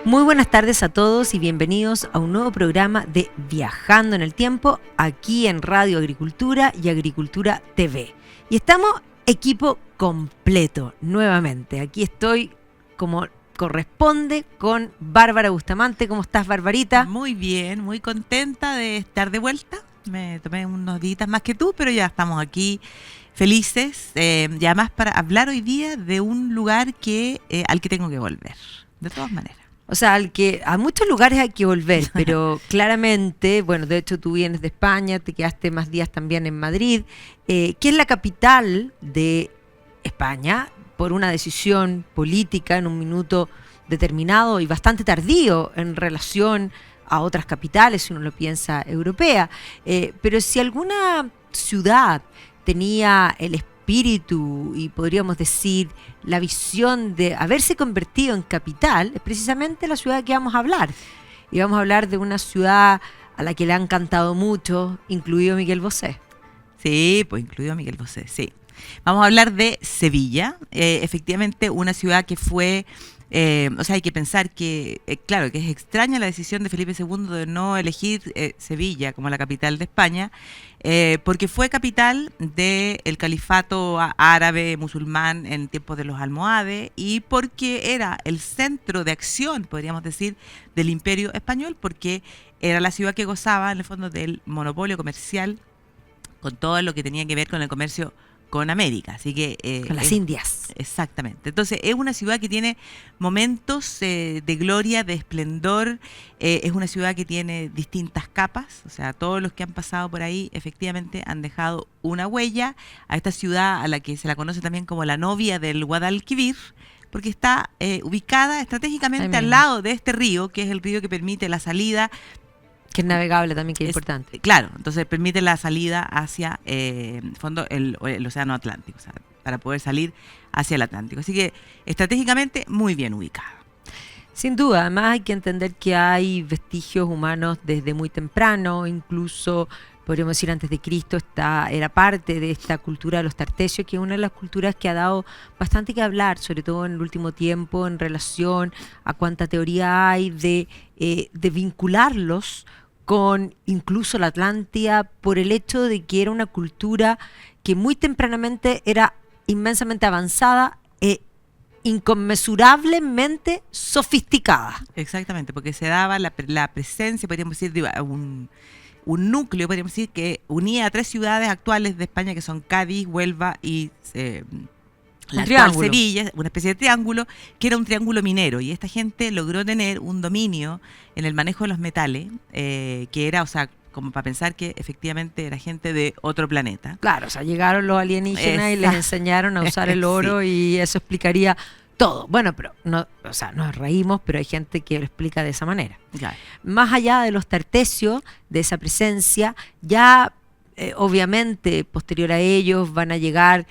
Muy buenas tardes a todos y bienvenidos a un nuevo programa de Viajando en el Tiempo aquí en Radio Agricultura y Agricultura TV. Y estamos equipo completo nuevamente. Aquí estoy como corresponde con Bárbara Bustamante. ¿Cómo estás, Barbarita? Muy bien, muy contenta de estar de vuelta. Me tomé unos días más que tú, pero ya estamos aquí felices. Y además para hablar hoy día de un lugar al que tengo que volver, de todas maneras. O sea, a muchos lugares hay que volver, pero claramente, bueno, de hecho tú vienes de España, te quedaste más días también en Madrid, que es la capital de España, por una decisión política en un minuto determinado y bastante tardío en relación a otras capitales, si uno lo piensa, europea. Pero si alguna ciudad tenía el espíritu y podríamos decir la visión de haberse convertido en capital, es precisamente la ciudad que vamos a hablar. Y vamos a hablar de una ciudad a la que le han cantado mucho, incluido Miguel Bosé. Sí, pues incluido Miguel Bosé, sí. Vamos a hablar de Sevilla, efectivamente una ciudad que fue... o sea, hay que pensar que, claro, que es extraña la decisión de Felipe II de no elegir Sevilla como la capital de España, porque fue capital del califato árabe musulmán en tiempos de los almohades y porque era el centro de acción, podríamos decir, del imperio español, porque era la ciudad que gozaba, en el fondo, del monopolio comercial con todo lo que tenía que ver con el comercio con América, así que... con las Indias. Exactamente. Entonces, es una ciudad que tiene momentos de gloria, de esplendor, es una ciudad que tiene distintas capas, o sea, todos los que han pasado por ahí efectivamente han dejado una huella a esta ciudad a la que se la conoce también como la novia del Guadalquivir, porque está ubicada estratégicamente al lado de este río, que es el río que permite la salida, que es navegable también, que es importante. Claro, entonces permite la salida hacia fondo el océano Atlántico, o sea, para poder salir hacia el Atlántico. Así que estratégicamente muy bien ubicada. Sin duda, además hay que entender que hay vestigios humanos desde muy temprano, incluso podríamos decir antes de Cristo era parte de esta cultura de los tartesios, que es una de las culturas que ha dado bastante que hablar, sobre todo en el último tiempo, en relación a cuánta teoría hay de vincularlos con incluso la Atlántida, por el hecho de que era una cultura que muy tempranamente era inmensamente avanzada e inconmensurablemente sofisticada. Exactamente, porque se daba la presencia, podríamos decir, de un núcleo, podríamos decir, que unía a 3 ciudades actuales de España, que son Cádiz, Huelva y la actual Sevilla, una especie de triángulo, que era un triángulo minero, y esta gente logró tener un dominio en el manejo de los metales, que era, o sea, como para pensar que efectivamente era gente de otro planeta. Claro, o sea, llegaron los alienígenas y les enseñaron a usar el oro sí. Y eso explicaría todo. Bueno, pero no, o sea, nos reímos, pero hay gente que lo explica de esa manera. Claro. Más allá de los tartesios, de esa presencia, ya obviamente posterior a ellos van a llegar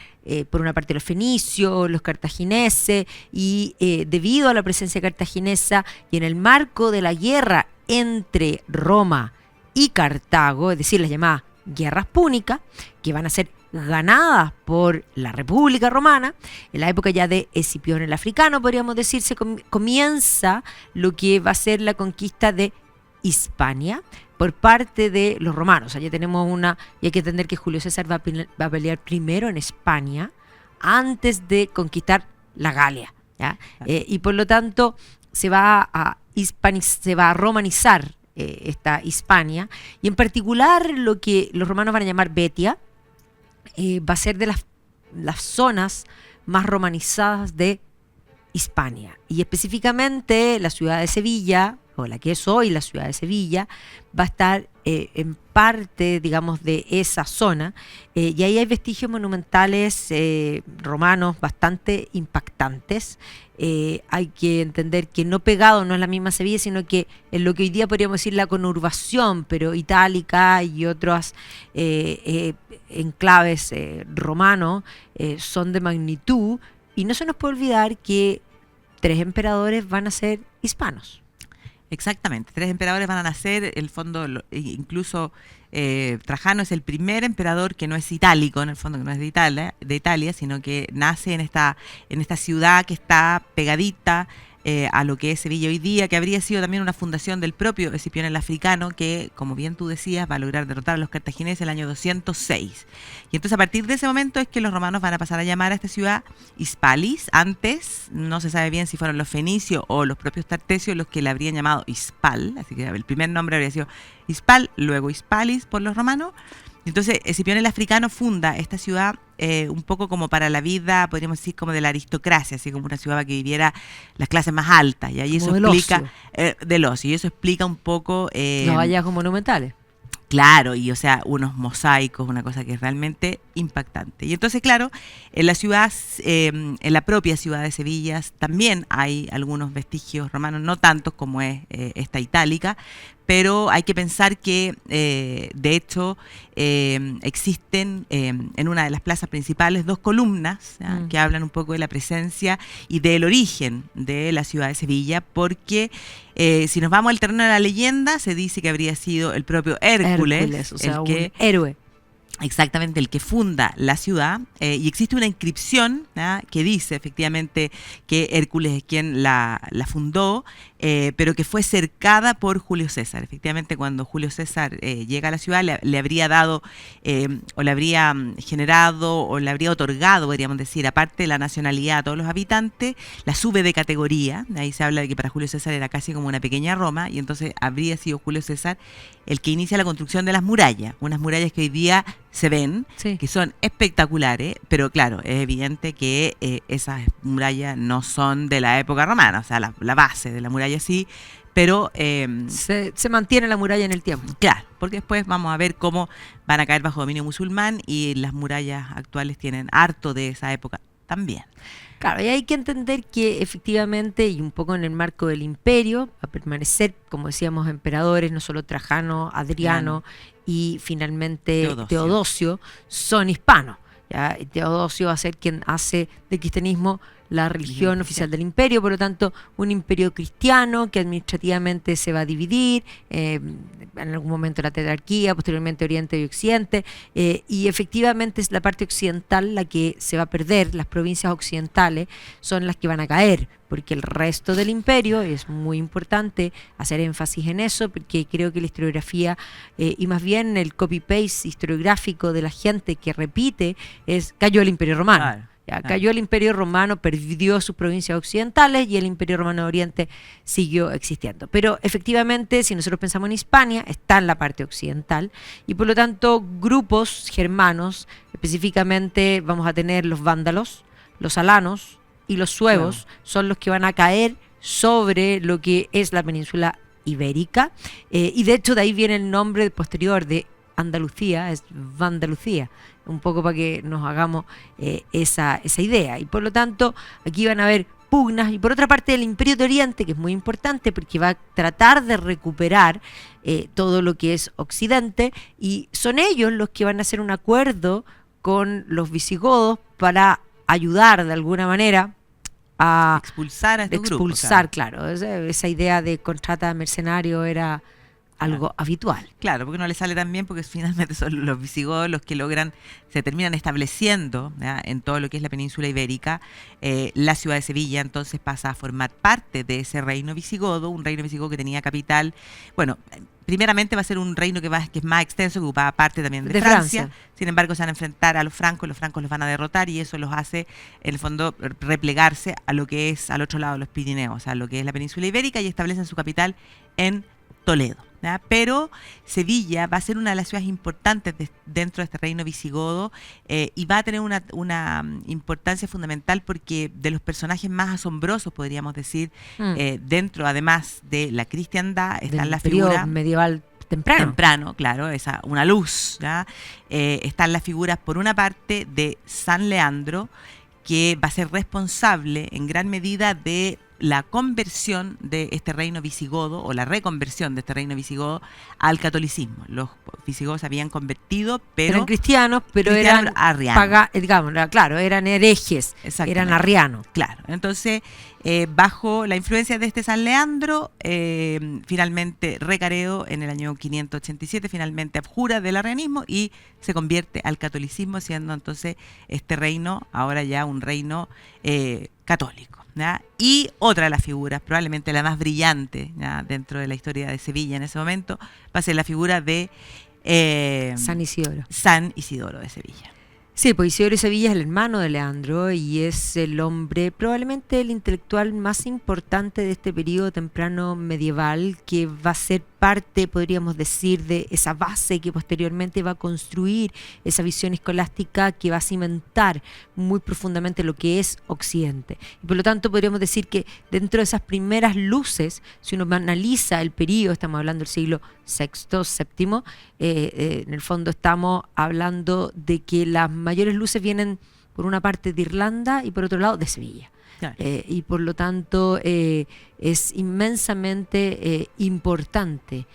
por una parte los fenicios, los cartagineses, y debido a la presencia cartaginesa y en el marco de la guerra entre Roma y Cartago, es decir, las llamadas guerras púnicas, que van a ser ganadas por la República Romana, en la época ya de Escipión el Africano, podríamos decir, comienza lo que va a ser la conquista de Hispania por parte de los romanos. O sea, ya tenemos y hay que entender que Julio César va a pelear primero en España antes de conquistar la Galia, ¿ya? Y por lo tanto se va a romanizar esta Hispania, y en particular lo que los romanos van a llamar Betia, va a ser de las zonas más romanizadas de Hispania, y específicamente la ciudad de Sevilla, o la que es hoy la ciudad de Sevilla, va a estar en parte, digamos, de esa zona, y ahí hay vestigios monumentales romanos bastante impactantes. Hay que entender que no pegado no es la misma Sevilla, sino que en lo que hoy día podríamos decir la conurbación, pero Itálica y otros enclaves romanos son de magnitud, y no se nos puede olvidar que 3 emperadores van a ser hispanos. Exactamente, 3 emperadores van a nacer, el fondo, incluso Trajano es el primer emperador que no es itálico, en el fondo que no es de Italia, sino que nace en esta ciudad que está pegadita a lo que es Sevilla hoy día, que habría sido también una fundación del propio Escipión el Africano, que, como bien tú decías, va a lograr derrotar a los cartagineses el año 206. Y entonces a partir de ese momento es que los romanos van a pasar a llamar a esta ciudad Hispalis. Antes no se sabe bien si fueron los fenicios o los propios tartesios los que la habrían llamado Hispal, así que el primer nombre habría sido Hispal, luego Hispalis por los romanos. Entonces, Escipión el Africano funda esta ciudad un poco como para la vida, podríamos decir, como de la aristocracia, así como una ciudad para que viviera las clases más altas. Y ahí como eso explica, del ocio, y eso explica un poco... los hallazgos monumentales. Claro, y o sea, unos mosaicos, una cosa que es realmente impactante. Y entonces, claro, en la ciudad, en la propia ciudad de Sevilla también hay algunos vestigios romanos, no tantos como es esta itálica, pero hay que pensar que, de hecho, existen en una de las plazas principales 2 columnas que hablan un poco de la presencia y del origen de la ciudad de Sevilla, porque si nos vamos al terreno de la leyenda, se dice que habría sido el propio Hércules, o sea, el que, un héroe. Exactamente, el que funda la ciudad, y existe una inscripción que dice efectivamente que Hércules es quien la fundó, pero que fue cercada por Julio César. Efectivamente, cuando Julio César llega a la ciudad, le habría dado, o le habría generado, o le habría otorgado, podríamos decir, aparte de la nacionalidad a todos los habitantes, la sube de categoría. Ahí se habla de que para Julio César era casi como una pequeña Roma, y entonces habría sido Julio César el que inicia la construcción de las murallas, unas murallas que hoy día se ven, sí, que son espectaculares, pero claro, es evidente que esas murallas no son de la época romana, o sea, la base de la muralla sí, pero... se mantiene la muralla en el tiempo. Claro, porque después vamos a ver cómo van a caer bajo dominio musulmán y las murallas actuales tienen harto de esa época también. Claro, y hay que entender que efectivamente, y un poco en el marco del imperio, a permanecer, como decíamos, emperadores, no solo Trajano, Adriano y finalmente Teodosio son hispanos. ¿Ya? Teodosio va a ser quien hace del cristianismo la religión oficial del imperio, por lo tanto un imperio cristiano que administrativamente se va a dividir, en algún momento la tetrarquía, posteriormente Oriente y Occidente, y efectivamente es la parte occidental la que se va a perder, las provincias occidentales son las que van a caer, porque el resto del imperio, es muy importante hacer énfasis en eso, porque creo que la historiografía, y más bien el copy-paste historiográfico de la gente que repite, cayó el imperio romano. Claro. Ya, cayó el Imperio Romano, perdió sus provincias occidentales y el Imperio Romano de Oriente siguió existiendo. Pero efectivamente, si nosotros pensamos en Hispania, está en la parte occidental y por lo tanto grupos germanos, específicamente vamos a tener los vándalos, los alanos y los suevos, son los que van a caer sobre lo que es la península ibérica, y de hecho de ahí viene el nombre posterior de Andalucía, es Vandalucía, un poco para que nos hagamos esa idea. Y por lo tanto, aquí van a haber pugnas. Y por otra parte, el Imperio de Oriente, que es muy importante porque va a tratar de recuperar todo lo que es Occidente, y son ellos los que van a hacer un acuerdo con los visigodos para ayudar de alguna manera a expulsar a estos grupos. Claro, esa idea de contrata mercenario era algo habitual. Claro, porque no le sale tan bien porque finalmente son los visigodos los que se terminan estableciendo, ¿ya?, en todo lo que es la península ibérica. La ciudad de Sevilla entonces pasa a formar parte de ese reino visigodo, un reino visigodo que tenía capital, bueno, primeramente va a ser un reino que es más extenso, que ocupaba parte también de Francia. Sin embargo, se van a enfrentar a los francos los van a derrotar y eso los hace, en el fondo, replegarse a lo que es al otro lado de los Pirineos, o sea, lo que es la península ibérica, y establecen su capital en Toledo. ¿Ya? Pero Sevilla va a ser una de las ciudades importantes dentro de este reino visigodo, y va a tener una importancia fundamental porque de los personajes más asombrosos, podríamos decir, dentro además de la cristiandad, están las figuras medieval temprano, claro, una luz, ¿ya? Están las figuras, por una parte, de San Leandro, que va a ser responsable en gran medida de la conversión de este reino visigodo o la reconversión de este reino visigodo al catolicismo. Los visigodos se habían convertido, pero eran cristianos, pero eran arrianos. Digamos, claro, eran herejes, eran arrianos. Claro, entonces bajo la influencia de este San Leandro, finalmente Recaredo en el año 587 finalmente abjura del arrianismo y se convierte al catolicismo, siendo entonces este reino ahora ya un reino católico, ¿ya? Y otra de las figuras, probablemente la más brillante, ¿ya?, dentro de la historia de Sevilla en ese momento, va a ser la figura de San Isidoro. San Isidoro de Sevilla. Sí, pues Isidoro de Sevilla es el hermano de Leandro y es el hombre, probablemente el intelectual más importante de este periodo temprano medieval, que va a ser parte, podríamos decir, de esa base que posteriormente va a construir esa visión escolástica que va a cimentar muy profundamente lo que es Occidente. Y por lo tanto podríamos decir que dentro de esas primeras luces, si uno analiza el periodo, estamos hablando del siglo VI, VII, en el fondo estamos hablando de que las mayores luces vienen por una parte de Irlanda y por otro lado de Sevilla. Claro. Y por lo tanto es inmensamente importante,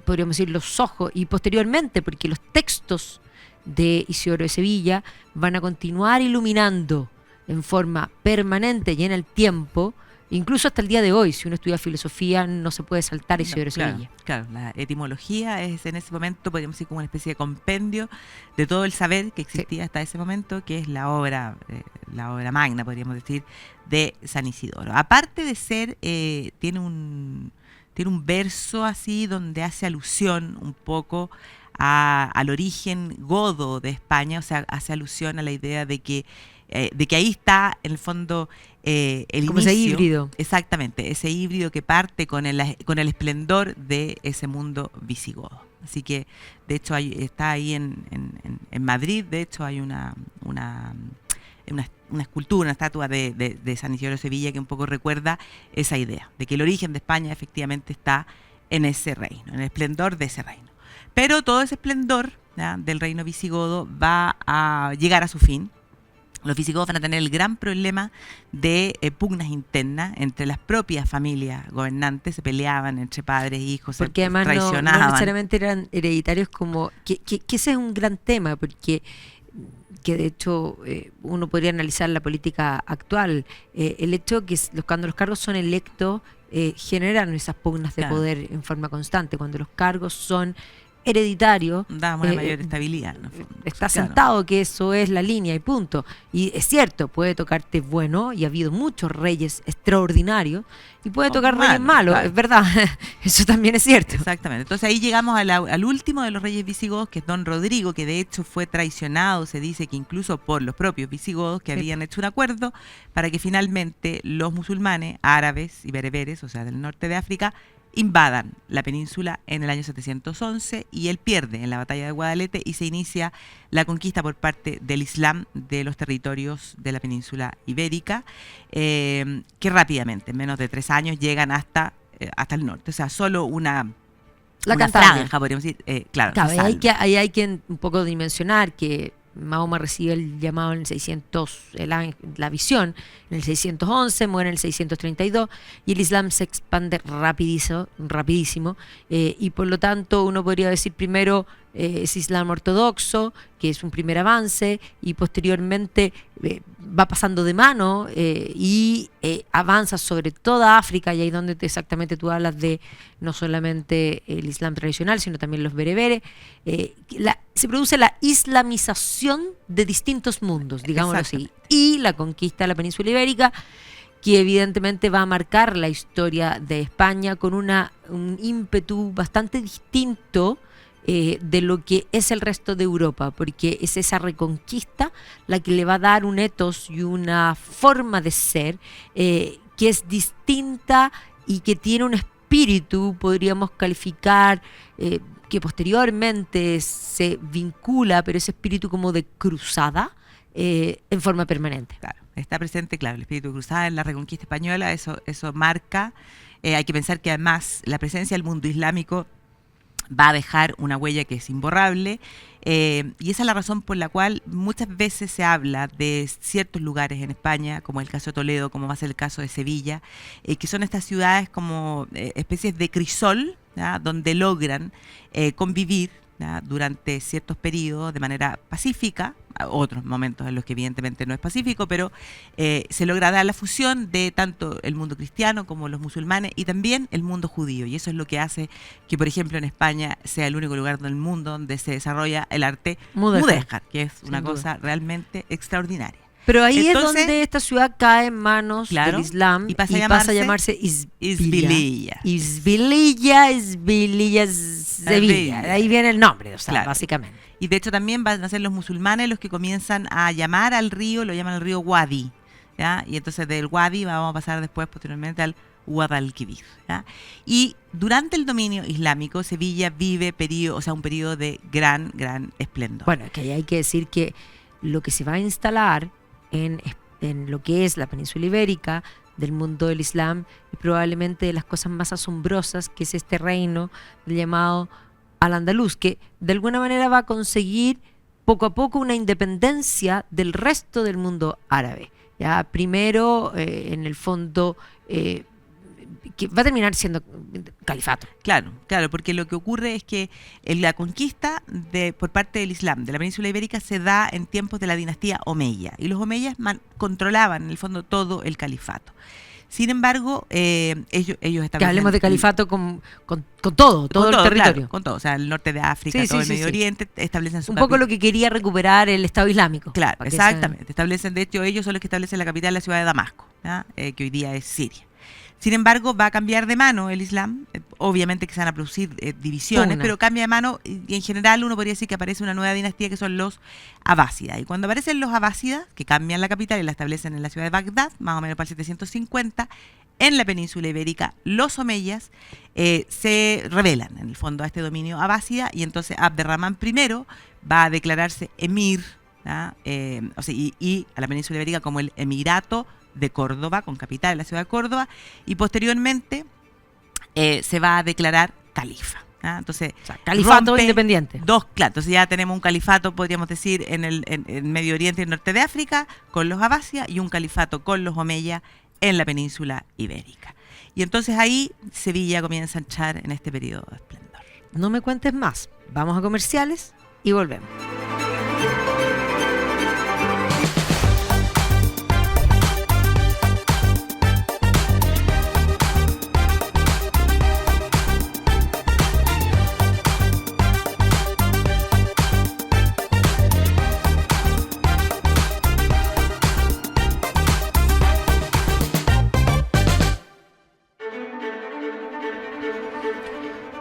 podríamos decir, los ojos, y posteriormente, porque los textos de Isidoro de Sevilla van a continuar iluminando en forma permanente y en el tiempo, incluso hasta el día de hoy. Si uno estudia filosofía, no se puede saltar Isidoro de Sevilla. Claro, la etimología es en ese momento, podríamos decir, como una especie de compendio de todo el saber que existía hasta ese momento, que es la obra magna, podríamos decir, de San Isidoro. Aparte de ser, tiene un verso así donde hace alusión un poco al origen godo de España, o sea, hace alusión a la idea de que ahí está, en el fondo, el como inicio, ese híbrido. Exactamente, ese híbrido que parte con el esplendor de ese mundo visigodo. Así que, de hecho, está ahí en Madrid, de hecho, hay una escultura, una estatua de San Isidoro de Sevilla que un poco recuerda esa idea, de que el origen de España efectivamente está en ese reino, en el esplendor de ese reino. Pero todo ese esplendor, ¿ya?, del reino visigodo va a llegar a su fin. Los visigodos van a tener el gran problema de pugnas internas entre las propias familias gobernantes, se peleaban entre padres e hijos, porque se además traicionaban. no necesariamente eran hereditarios, como que ese es un gran tema, porque que de hecho uno podría analizar la política actual, el hecho que cuando los cargos son electos generan esas pugnas de poder en forma constante. Cuando los cargos son hereditario, damos una mayor estabilidad, ¿no? Está sentado que eso es la línea y punto. Y es cierto, puede tocarte bueno, y ha habido muchos reyes extraordinarios, y puede tocar reyes malos, claro. Es verdad, eso también es cierto. Exactamente, entonces ahí llegamos al último de los reyes visigodos, que es don Rodrigo, que de hecho fue traicionado, se dice que incluso por los propios visigodos, que habían hecho un acuerdo para que finalmente los musulmanes, árabes y bereberes, o sea, del norte de África, invadan la península en el año 711, y él pierde en la batalla de Guadalete y se inicia la conquista por parte del Islam de los territorios de la península ibérica, que rápidamente, en menos de 3 años, llegan hasta el norte. O sea, solo una franja, podríamos decir. Claro, ahí hay que un poco dimensionar que Mahoma recibe el llamado en el 600, la visión en el 611, muere en el 632, y el Islam se expande rapidísimo, y por lo tanto uno podría decir primero es Islam ortodoxo, que es un primer avance, y posteriormente va pasando de mano y avanza sobre toda África, y ahí donde exactamente tú hablas de no solamente el Islam tradicional, sino también los bereberes. Se produce la islamización de distintos mundos, digámoslo así, y la conquista de la península ibérica, que evidentemente va a marcar la historia de España con un ímpetu bastante distinto de lo que es el resto de Europa, porque es esa reconquista la que le va a dar un ethos y una forma de ser que es distinta y que tiene un espíritu, podríamos calificar, que posteriormente se vincula, pero ese espíritu como de cruzada en forma permanente. Claro, está presente, claro, el espíritu de cruzada en la reconquista española, eso marca. Hay que pensar que además la presencia del mundo islámico va a dejar una huella que es imborrable, y esa es la razón por la cual muchas veces se habla de ciertos lugares en España, como el caso de Toledo, como va a ser el caso de Sevilla, que son estas ciudades como especies de crisol, ¿ya? Donde logran convivir, ¿ya? Durante ciertos periodos de manera pacífica, otros momentos en los que evidentemente no es pacífico, pero se logra dar la fusión de tanto el mundo cristiano como los musulmanes y también el mundo judío, y eso es lo que hace que, por ejemplo, en España sea el único lugar del mundo donde se desarrolla el arte mudéjar, que es una cosa realmente extraordinaria. Pero ahí entonces, es donde esta ciudad cae en manos del Islam y pasa a llamarse Isbililla. Isbililla, Sevilla. De ahí viene el nombre, o sea, básicamente. Y de hecho también van a ser los musulmanes los que comienzan a llamar al río, lo llaman el río Wadi, ¿ya? Y entonces del Wadi vamos a pasar después, posteriormente, al Guadalquivir, ¿ya? Y durante el dominio islámico, Sevilla vive un periodo de gran esplendor. Bueno, que ahí hay que decir que lo que se va a instalar en lo que es la península ibérica del mundo del Islam es probablemente de las cosas más asombrosas, que es este reino llamado Al-Andalus, que de alguna manera va a conseguir poco a poco una independencia del resto del mundo árabe. Ya primero, en el fondo, que va a terminar siendo califato. Claro, porque lo que ocurre es que la conquista por parte del Islam de la península ibérica se da en tiempos de la dinastía Omeya, y los Omeyas controlaban en el fondo todo el califato. Sin embargo, ellos establecen... Que hablemos de califato con todo el territorio. Claro, con todo, o sea, el norte de África, todo el Medio Oriente, establecen su un poco lo que quería recuperar el Estado Islámico. Claro, exactamente. Establecen, de hecho, ellos son los que establecen la capital, la ciudad de Damasco, ¿ya? Que hoy día es Siria. Sin embargo, va a cambiar de mano el Islam. Obviamente que se van a producir divisiones, pero cambia de mano y en general uno podría decir que aparece una nueva dinastía que son los abásidas. Y cuando aparecen los abásidas, que cambian la capital y la establecen en la ciudad de Bagdad, más o menos para el 750, en la península ibérica, los omeyas se rebelan en el fondo a este dominio abásida, y entonces Abderramán I va a declararse emir, y a la península ibérica como el Emirato de Córdoba, con capital en la ciudad de Córdoba, y posteriormente se va a declarar califa. Entonces, califato independiente. Entonces ya tenemos un califato, podríamos decir, en el Medio Oriente y el norte de África, con los abásidas, y un califato con los omeyas en la península ibérica. Y entonces ahí Sevilla comienza a entrar en este periodo de esplendor. No me cuentes más. Vamos a comerciales y volvemos.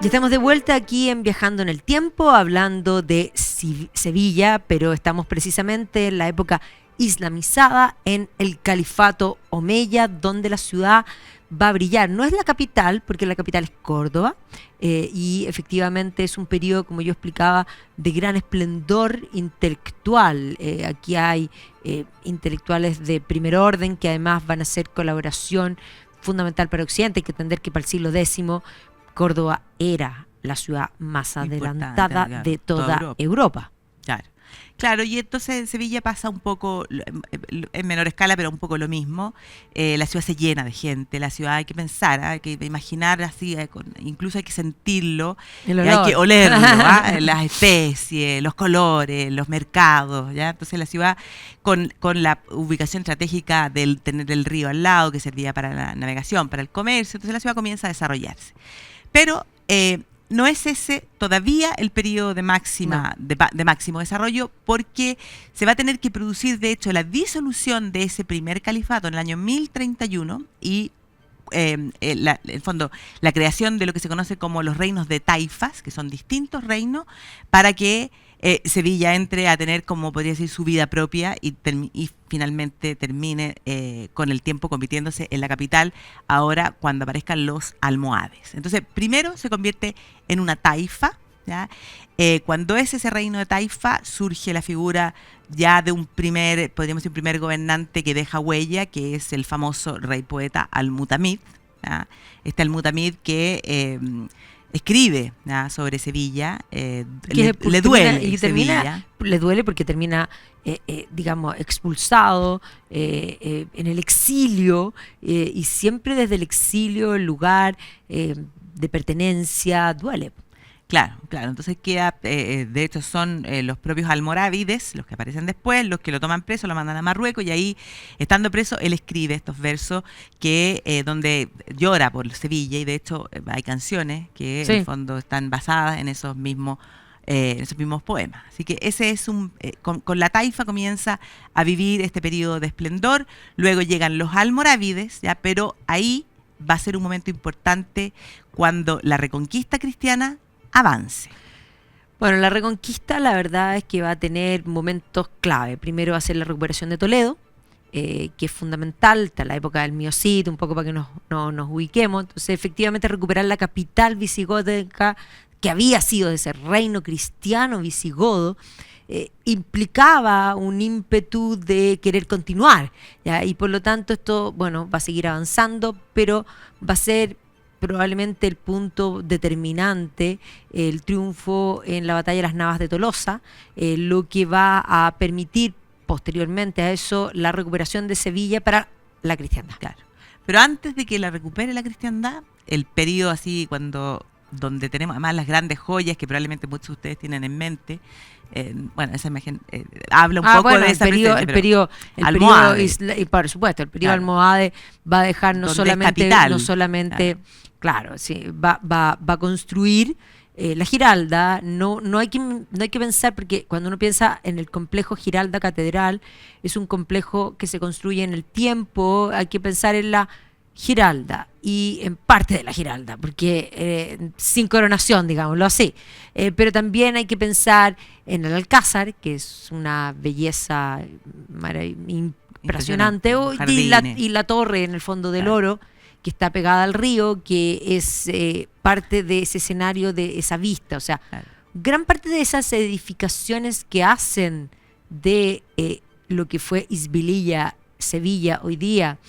Ya estamos de vuelta aquí en Viajando en el Tiempo, hablando de Sevilla, pero estamos precisamente en la época islamizada, en el califato omeya, donde la ciudad va a brillar. No es la capital, porque la capital es Córdoba, y efectivamente es un periodo, como yo explicaba, de gran esplendor intelectual. Aquí hay intelectuales de primer orden que además van a hacer colaboración fundamental para Occidente. Hay que entender que para el siglo X Córdoba era la ciudad más adelantada de toda Europa. Claro, y entonces en Sevilla pasa un poco, en menor escala, pero un poco lo mismo. La ciudad se llena de gente, la ciudad hay que pensar, hay que imaginar así, incluso hay que sentirlo, hay que olerlo, las especies, los colores, los mercados, ¿ya? Entonces la ciudad, con la ubicación estratégica del tener el río al lado, que servía para la navegación, para el comercio, entonces la ciudad comienza a desarrollarse. Pero no es ese todavía el periodo de máximo desarrollo, porque se va a tener que producir, de hecho, la disolución de ese primer califato en el año 1031 y en el fondo la creación de lo que se conoce como los reinos de taifas, que son distintos reinos, para que Sevilla entre a tener, como podría decir, su vida propia y finalmente termine con el tiempo convirtiéndose en la capital, ahora cuando aparezcan los almohades. Entonces, primero se convierte en una taifa, ¿ya? Cuando es ese reino de taifa, surge la figura ya de podríamos decir, un primer gobernante que deja huella, que es el famoso rey poeta Al-Mutamid, ¿ya? Este Al-Mutamid que escribe sobre Sevilla, le duele y Sevilla. Le duele porque termina, digamos, expulsado, en el exilio, y siempre desde el exilio, el lugar de pertenencia, duele. Claro, claro. Entonces queda, de hecho son los propios almorávides, los que aparecen después, los que lo toman preso, lo mandan a Marruecos y ahí, estando preso, él escribe estos versos que donde llora por Sevilla y de hecho hay canciones que en el fondo están basadas en esos mismos poemas. Así que ese es con la taifa comienza a vivir este periodo de esplendor. Luego llegan los almorávides, ya, pero ahí va a ser un momento importante cuando la reconquista cristiana avance. Bueno, la reconquista la verdad es que va a tener momentos clave. Primero va a ser la recuperación de Toledo, que es fundamental, hasta la época del Miocid, un poco para que nos ubiquemos. Entonces, efectivamente, recuperar la capital visigótica, que había sido de ese reino cristiano visigodo, implicaba un ímpetu de querer continuar, ¿ya? Y por lo tanto esto, bueno, va a seguir avanzando, pero va a ser probablemente el punto determinante, el triunfo en la batalla de las Navas de Tolosa, lo que va a permitir posteriormente a eso la recuperación de Sevilla para la cristiandad. Claro. Pero antes de que la recupere la cristiandad, el periodo así donde tenemos además las grandes joyas que probablemente muchos de ustedes tienen en mente, bueno, esa imagen habla un poco de esa el periodo y por supuesto, el periodo almohade va a dejar no solamente, claro, sí, va a construir la Giralda. No hay que pensar, porque cuando uno piensa en el complejo Giralda Catedral, es un complejo que se construye en el tiempo. Hay que pensar en la Giralda y en parte de la Giralda, porque sin coronación, digámoslo así. Pero también hay que pensar en el Alcázar, que es una belleza impresionante, y la torre en el fondo del Oro, que está pegada al río, que es parte de ese escenario, de esa vista. O sea, gran parte de esas edificaciones que hacen de lo que fue Isbililla, Sevilla hoy día,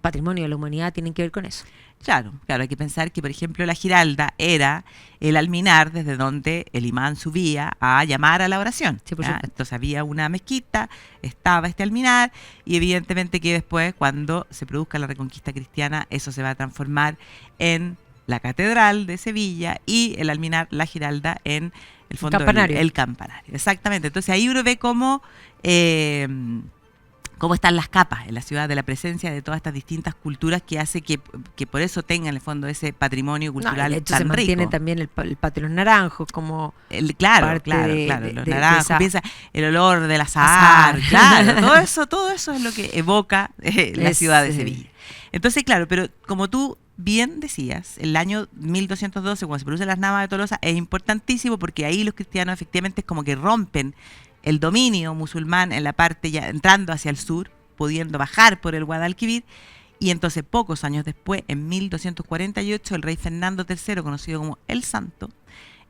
patrimonio de la humanidad, tienen que ver con eso. Claro, hay que pensar que, por ejemplo, la Giralda era el alminar desde donde el imán subía a llamar a la oración. Sí, por supuesto. Entonces había una mezquita, estaba este alminar, y evidentemente que después, cuando se produzca la reconquista cristiana, eso se va a transformar en la catedral de Sevilla y el alminar, la Giralda, en el fondo el campanario. Exactamente. Entonces ahí uno ve cómo están las capas en la ciudad de la presencia de todas estas distintas culturas, que hace que por eso tenga en el fondo ese patrimonio cultural de hecho, tan se mantiene rico. también el patio de los naranjos como claro, los naranjos, piensa el olor del azahar, claro, todo eso es lo que evoca la ciudad de Sevilla. Entonces, claro, pero como tú bien decías, el año 1212, cuando se producen las Navas de Tolosa, es importantísimo porque ahí los cristianos efectivamente es como que rompen el dominio musulmán en la parte ya entrando hacia el sur, pudiendo bajar por el Guadalquivir, y entonces pocos años después, en 1248, el rey Fernando III, conocido como el Santo,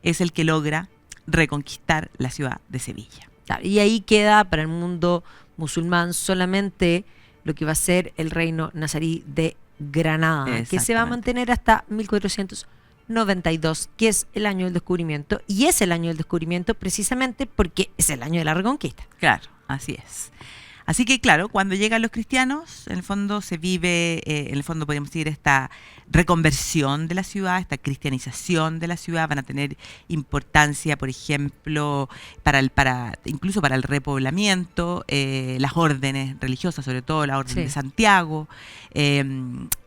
es el que logra reconquistar la ciudad de Sevilla. Y ahí queda para el mundo musulmán solamente lo que va a ser el reino nazarí de Granada, que se va a mantener hasta 1492, que es el año del descubrimiento, y es el año del descubrimiento precisamente porque es el año de la reconquista. Claro, así es. Así que claro, cuando llegan los cristianos, en el fondo se vive, en el fondo podemos decir, esta reconversión de la ciudad, esta cristianización de la ciudad. Van a tener importancia, por ejemplo, incluso para el repoblamiento, las órdenes religiosas, sobre todo la orden de Santiago,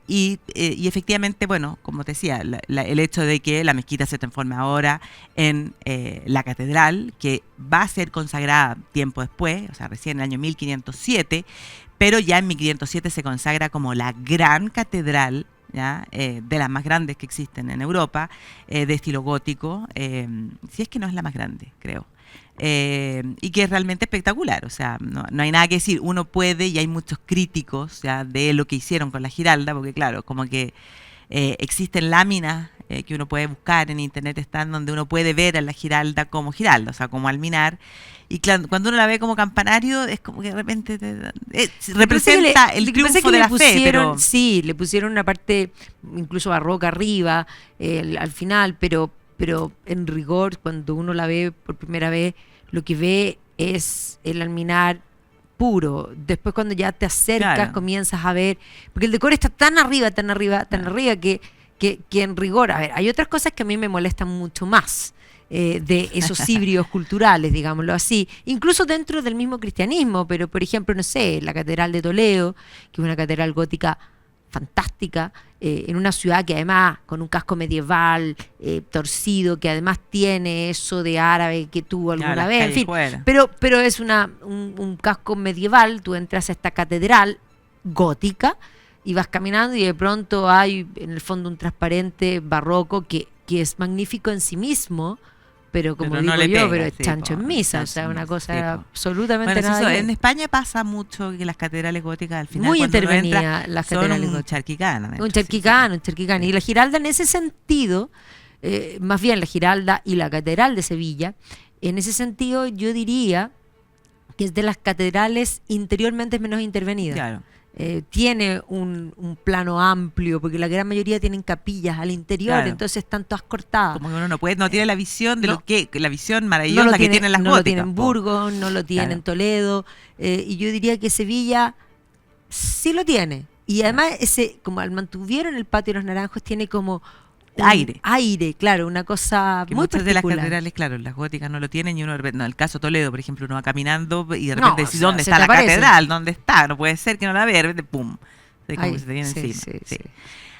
y efectivamente, bueno, como te decía, el hecho de que la mezquita se transforme ahora en la catedral, que va a ser consagrada tiempo después, o sea, recién en el año 1507, pero ya en 1507 se consagra como la gran catedral, ¿ya? De las más grandes que existen en Europa, de estilo gótico, si es que no es la más grande, creo. Y que es realmente espectacular, o sea, no hay nada que decir. Uno puede, y hay muchos críticos ya de lo que hicieron con la Giralda, porque claro, como que existen láminas que uno puede buscar en internet, están donde uno puede ver a la Giralda como Giralda, o sea, como Alminar. Y claro, cuando uno la ve como campanario, es como que de repente representa el triunfo de la fe. Pero sí, le pusieron una parte incluso barroca arriba, al final, pero en rigor, cuando uno la ve por primera vez, lo que ve es el Alminar puro. Después cuando ya te acercas, claro, comienzas a ver, porque el decor está tan arriba, que en rigor, a ver, hay otras cosas que a mí me molestan mucho más de esos híbridos culturales, digámoslo así, incluso dentro del mismo cristianismo, pero por ejemplo, no sé, la Catedral de Toledo, que es una catedral gótica fantástica, en una ciudad que además, con un casco medieval torcido, que además tiene eso de árabe que tuvo alguna vez, en fin, pero es un casco medieval. Tú entras a esta catedral gótica y vas caminando y de pronto hay en el fondo un transparente barroco que es magnífico en sí mismo, pero como digo no yo, pega, pero es chancho en misa, o sea, una cosa absolutamente nada. En España pasa mucho que las catedrales góticas al final, muy cuando intervenida las catedrales son góticas. Charquicana. Un charquicán. Y la Giralda en ese sentido, más bien la Giralda y la Catedral de Sevilla, en ese sentido yo diría que es de las catedrales interiormente menos intervenidas. Claro. Tiene un plano amplio, porque la gran mayoría tienen capillas al interior, claro, entonces están todas cortadas. Como que uno no tiene la visión de la visión maravillosa que tienen las góticas. No lo tiene en Burgos, no lo tiene en Toledo, y yo diría que Sevilla sí lo tiene. Y además como mantuvieron el patio de los Naranjos, tiene como aire, claro, una cosa que muy muchas particular. De las catedrales, claro, las góticas no lo tienen, y uno, en el caso de Toledo, por ejemplo, uno va caminando y de repente decís, ¿dónde está la catedral? ¿Dónde está? No puede ser que no la vea, de repente, ¡pum! Como se te viene encima. Sí.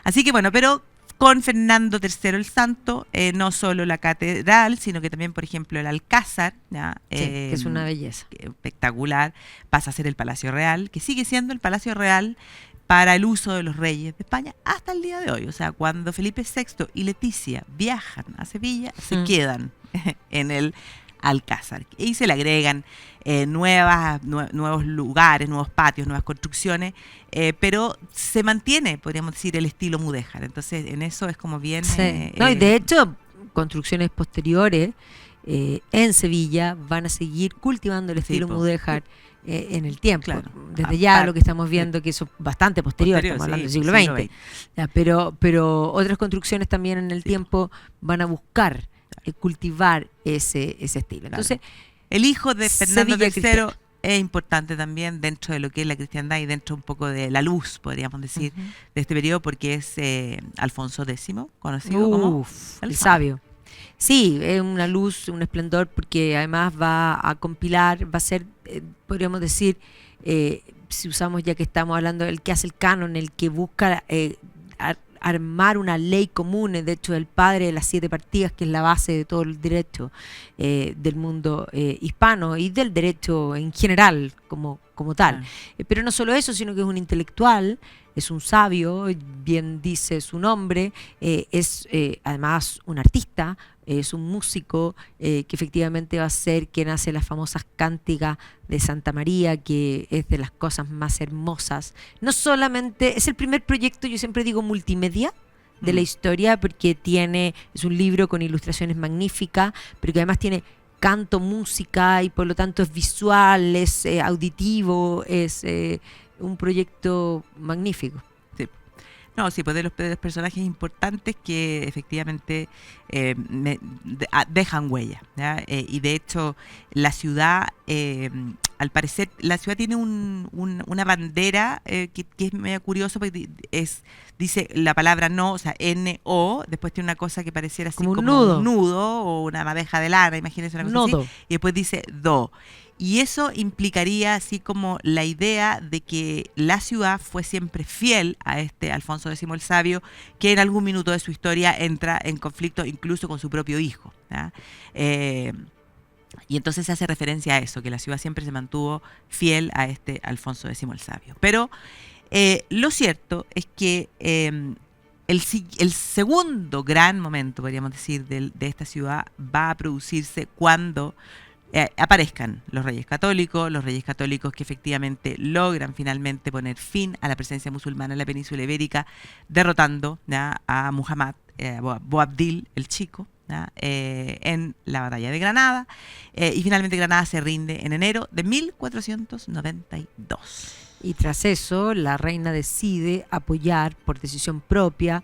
Así que bueno, pero con Fernando III el Santo, no solo la catedral, sino que también, por ejemplo, el Alcázar, que es una belleza espectacular, pasa a ser el Palacio Real, que sigue siendo el Palacio Real para el uso de los reyes de España hasta el día de hoy. O sea, cuando Felipe VI y Leticia viajan a Sevilla, se quedan en el Alcázar. Y se le agregan nuevos lugares, nuevos patios, nuevas construcciones, pero se mantiene, podríamos decir, el estilo mudéjar. Entonces, en eso es como bien... y de hecho, construcciones posteriores en Sevilla van a seguir cultivando el estilo mudéjar en el tiempo. Claro. Desde ya lo que estamos viendo, que eso es bastante posterior, estamos hablando del siglo XX. Ya, pero otras construcciones también en el tiempo van a buscar cultivar ese estilo. Entonces, el hijo de Fernando III es importante también dentro de lo que es la cristiandad y dentro un poco de la luz, podríamos decir, de este periodo, porque es Alfonso X, conocido como el sabio. Sí, es una luz, un esplendor, porque además va a compilar, va a ser, podríamos decir, si usamos, ya que estamos hablando, el que hace el canon, el que busca armar una ley común, de hecho el padre de las 7 partidas, que es la base de todo el derecho del mundo hispano y del derecho en general como tal. Pero no solo eso, sino que es un intelectual, es un sabio, bien dice su nombre, es además un artista, es un músico que efectivamente va a ser quien hace las famosas cánticas de Santa María, que es de las cosas más hermosas. No solamente, es el primer proyecto, yo siempre digo, multimedia de la historia, porque es un libro con ilustraciones magníficas, pero que además tiene canto, música, y por lo tanto es visual, es auditivo, es un proyecto magnífico. No, sí, pues de los personajes importantes que efectivamente dejan huella, ¿ya? Y de hecho la ciudad, al parecer, la ciudad tiene una bandera que es medio curioso, porque dice la palabra no, o sea, N-O, después tiene una cosa que pareciera así como un nudo o una madeja de lana, imagínense una cosa así, y después dice do. Y eso implicaría así como la idea de que la ciudad fue siempre fiel a este Alfonso X el Sabio, que en algún minuto de su historia entra en conflicto incluso con su propio hijo, ¿ya? Y entonces se hace referencia a eso, que la ciudad siempre se mantuvo fiel a este Alfonso X el Sabio. Pero lo cierto es que el segundo gran momento, podríamos decir, de esta ciudad va a producirse cuando aparezcan los reyes católicos que efectivamente logran finalmente poner fin a la presencia musulmana en la península ibérica, derrotando a Muhammad Boabdil el Chico, en la batalla de Granada, y finalmente Granada se rinde en enero de 1492. Y tras eso, la reina decide apoyar por decisión propia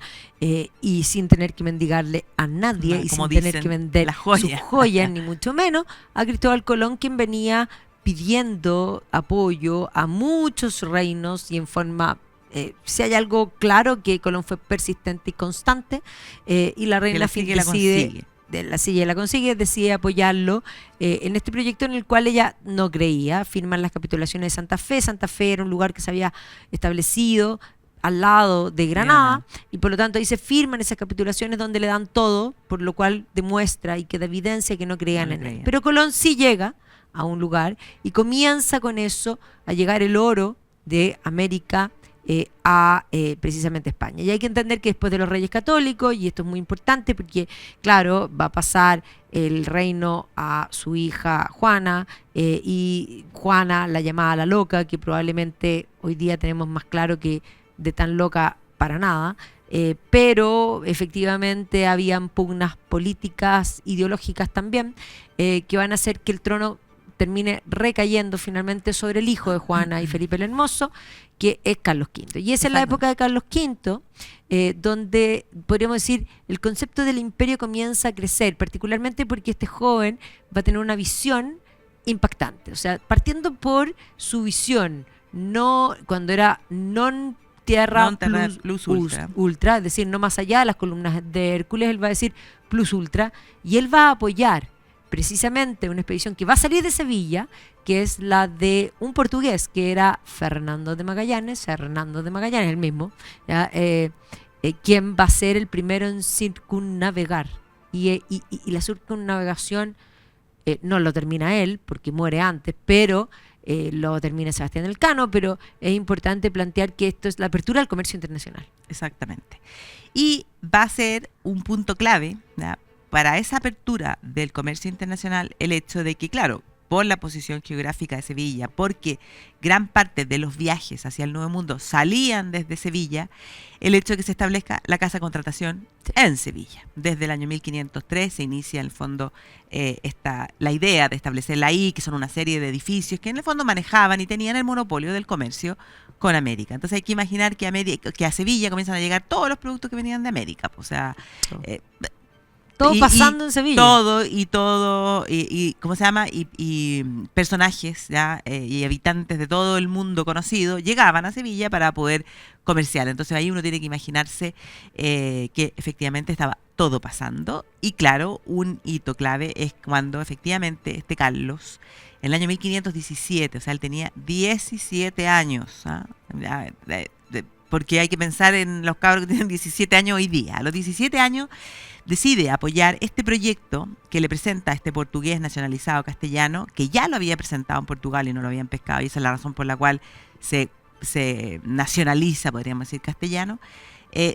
y sin tener que mendigarle a nadie y sin tener que vender sus joyas, ni mucho menos, a Cristóbal Colón, quien venía pidiendo apoyo a muchos reinos y en forma... si hay algo claro, que Colón fue persistente y constante, y la reina decide... la sigue y la consigue, decide apoyarlo en este proyecto en el cual ella no creía. Firman las capitulaciones de Santa Fe. Santa Fe era un lugar que se había establecido al lado de Granada, y por lo tanto ahí se firman esas capitulaciones donde le dan todo, por lo cual demuestra y queda evidencia que no creían en él. Pero Colón sí llega a un lugar y comienza con eso a llegar el oro de América a precisamente España. Y hay que entender que después de los Reyes Católicos, y esto es muy importante porque, claro, va a pasar el reino a su hija Juana, y Juana, la llamada la loca, que probablemente hoy día tenemos más claro que de tan loca para nada, pero efectivamente habían pugnas políticas, ideológicas también, que van a hacer que el trono termine recayendo finalmente sobre el hijo de Juana y Felipe el Hermoso, que es Carlos V. Y esa es la época de Carlos V, donde podríamos decir el concepto del imperio comienza a crecer, particularmente porque este joven va a tener una visión impactante. O sea, partiendo por su visión, no cuando era non tierra plus ultra, es decir, no más allá de las columnas de Hércules, él va a decir plus ultra, y él va a apoyar precisamente una expedición que va a salir de Sevilla, que es la de un portugués que era Fernando de Magallanes el mismo, quien va a ser el primero en circunnavegar. Y la circunnavegación no lo termina él, porque muere antes, pero lo termina Sebastián Elcano, pero es importante plantear que esto es la apertura al comercio internacional. Exactamente. Y va a ser un punto clave, ¿ya?, para esa apertura del comercio internacional, el hecho de que, claro, por la posición geográfica de Sevilla, porque gran parte de los viajes hacia el Nuevo Mundo salían desde Sevilla, el hecho de que se establezca la casa de contratación en Sevilla. Desde el año 1503 se inicia, en el fondo, la idea de establecerla ahí, que son una serie de edificios que en el fondo manejaban y tenían el monopolio del comercio con América. Entonces hay que imaginar que a Sevilla comienzan a llegar todos los productos que venían de América. O sea... todo pasando en Sevilla. Y ¿cómo se llama? Y personajes, ¿ya? Y habitantes de todo el mundo conocido llegaban a Sevilla para poder comerciar. Entonces ahí uno tiene que imaginarse que efectivamente estaba todo pasando. Y claro, un hito clave es cuando efectivamente Carlos, en el año 1517, o sea, él tenía 17 años, porque hay que pensar en los cabros que tienen 17 años hoy día. A los 17 años decide apoyar este proyecto que le presenta a este portugués nacionalizado castellano, que ya lo había presentado en Portugal y no lo habían pescado, y esa es la razón por la cual se nacionaliza, podríamos decir, castellano,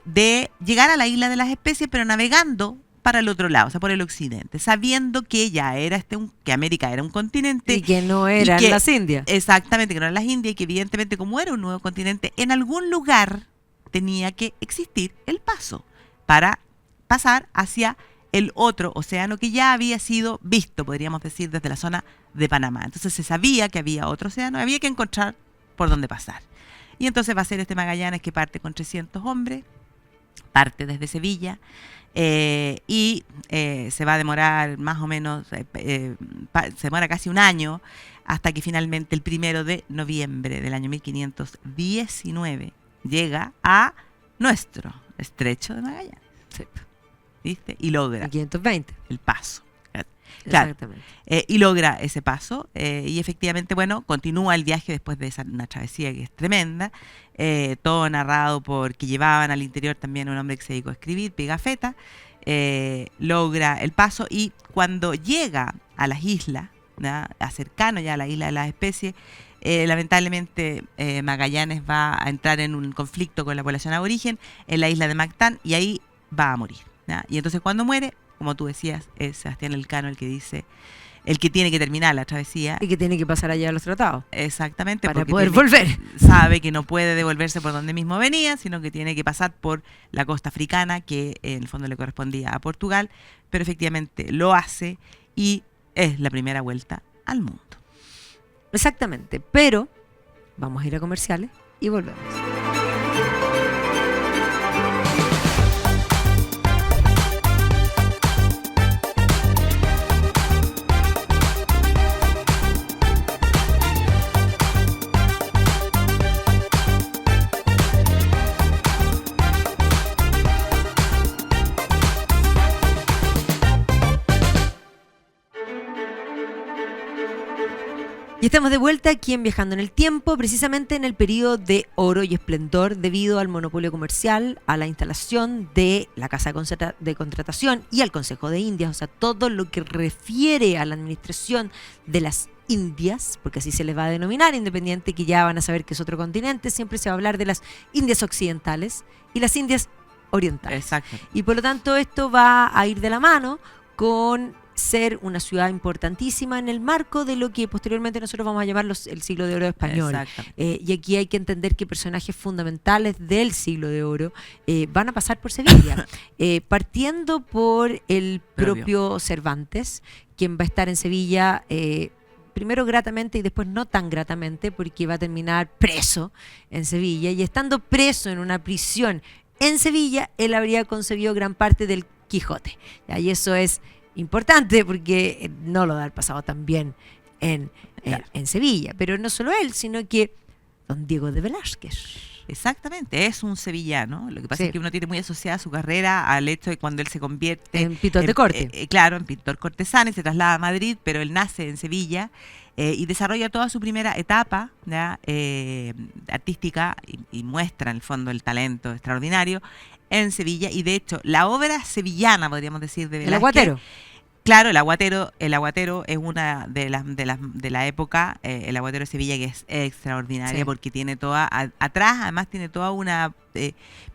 de llegar a la isla de las especies, pero navegando para el otro lado, o sea, por el occidente, sabiendo que ya era que América era un continente. Y que no eran las Indias. Exactamente, que no eran las Indias, y que evidentemente, como era un nuevo continente, en algún lugar tenía que existir el paso para pasar hacia el otro océano que ya había sido visto, podríamos decir, desde la zona de Panamá. Entonces se sabía que había otro océano, había que encontrar por dónde pasar. Y entonces va a ser Magallanes, que parte con 300 hombres, parte desde Sevilla, y se va a demorar más o menos, se demora casi un año, hasta que finalmente el 1 de noviembre del año 1519 llega a nuestro estrecho de Magallanes. Sí. ¿Viste? Y logra 520. el paso. Claro. Exactamente. Y logra ese paso, y efectivamente, bueno, continúa el viaje después de una travesía que es tremenda, todo narrado porque llevaban al interior también un hombre que se dedicó a escribir, Pigafetta. Logra el paso, y cuando llega a las islas, cercano ya a la isla de las especies, lamentablemente Magallanes va a entrar en un conflicto con la población aborigen en la isla de Mactán, y ahí va a morir, ¿ya? Y entonces cuando muere, como tú decías, es Sebastián Elcano el que dice el que tiene que terminar la travesía. Y que tiene que pasar allá a los tratados. Exactamente. Para poder volver. Sabe que no puede devolverse por donde mismo venía, sino que tiene que pasar por la costa africana, que en el fondo le correspondía a Portugal, pero efectivamente lo hace y es la primera vuelta al mundo. Exactamente, pero vamos a ir a comerciales y volvemos. Y estamos de vuelta aquí en Viajando en el Tiempo, precisamente en el periodo de oro y esplendor debido al monopolio comercial, a la instalación de la Casa de Contratación y al Consejo de Indias, o sea, todo lo que refiere a la administración de las Indias, porque así se les va a denominar, independiente que ya van a saber que es otro continente, siempre se va a hablar de las Indias occidentales y las Indias orientales. Exacto. Y por lo tanto esto va a ir de la mano con ser una ciudad importantísima en el marco de lo que posteriormente nosotros vamos a llamar el siglo de oro español. Y aquí hay que entender que personajes fundamentales del siglo de oro van a pasar por Sevilla, partiendo por el propio Cervantes, quien va a estar en Sevilla primero gratamente y después no tan gratamente, porque va a terminar preso en Sevilla, y estando preso en una prisión en Sevilla, él habría concebido gran parte del Quijote. Y eso es importante porque no lo da el pasado tan bien en Sevilla. Pero no solo él, sino que don Diego de Velázquez. Exactamente, es un sevillano. Lo que pasa es que uno tiene muy asociada su carrera al hecho de cuando él se convierte en pintor de corte. Claro, en pintor cortesano, y se traslada a Madrid, pero él nace en Sevilla y desarrolla toda su primera etapa, ¿ya? Artística y muestra en el fondo el talento extraordinario en Sevilla. Y de hecho, la obra sevillana, podríamos decir, de Velázquez, El Aguatero. Claro, el aguatero es una de la época, el aguatero de Sevilla, que es extraordinaria, porque tiene atrás además tiene toda una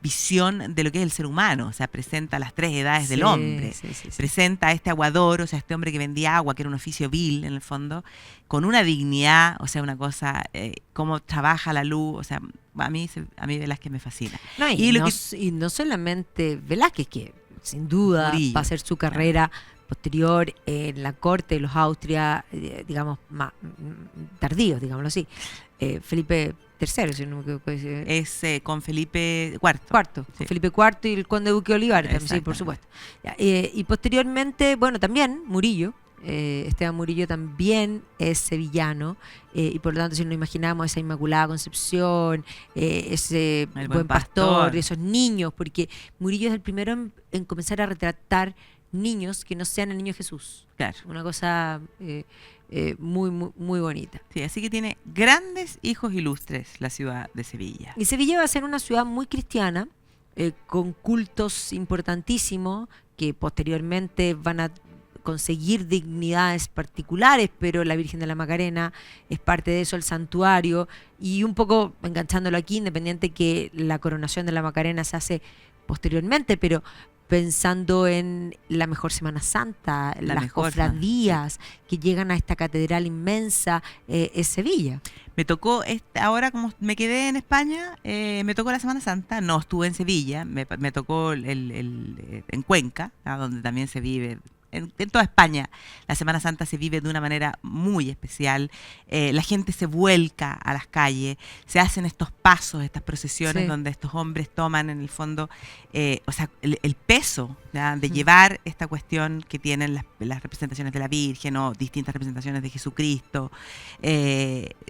visión de lo que es el ser humano, o sea, presenta las tres edades del hombre, presenta a este aguador, o sea, este hombre que vendía agua, que era un oficio vil en el fondo, con una dignidad, o sea, una cosa, cómo trabaja la luz, o sea, a mí Velázquez me fascina. No, y no solamente Velázquez, que sin duda Murillo, va a ser su carrera posterior en la corte de los Austria, digamos, más tardíos, digámoslo así. Felipe III, si no me equivoco. Es con Felipe IV. Con Felipe IV y el conde Duque de Olivares, también, sí, por supuesto. Y posteriormente, bueno, también Murillo. Esteban Murillo también es sevillano, y por lo tanto si nos imaginamos esa Inmaculada Concepción, ese buen pastor, esos niños, porque Murillo es el primero en comenzar a retratar niños que no sean el niño Jesús. Claro. Una cosa muy, muy, muy bonita. Sí, así que tiene grandes hijos ilustres la ciudad de Sevilla. Y Sevilla va a ser una ciudad muy cristiana, con cultos importantísimos que posteriormente van a conseguir dignidades particulares, pero la Virgen de la Macarena es parte de eso, el santuario, y un poco enganchándolo aquí, independiente que la coronación de la Macarena se hace posteriormente, pero pensando en la mejor Semana Santa, las cofradías que llegan a esta catedral inmensa, es Sevilla. Me tocó, ahora como me quedé en España, me tocó la Semana Santa, no estuve en Sevilla, me tocó en Cuenca, donde también se vive. En toda España la Semana Santa se vive de una manera muy especial. La gente se vuelca a las calles, se hacen estos pasos, estas procesiones donde estos hombres toman en el fondo, o sea, el peso, ¿ya?, de llevar esta cuestión que tienen las representaciones de la Virgen o distintas representaciones de Jesucristo.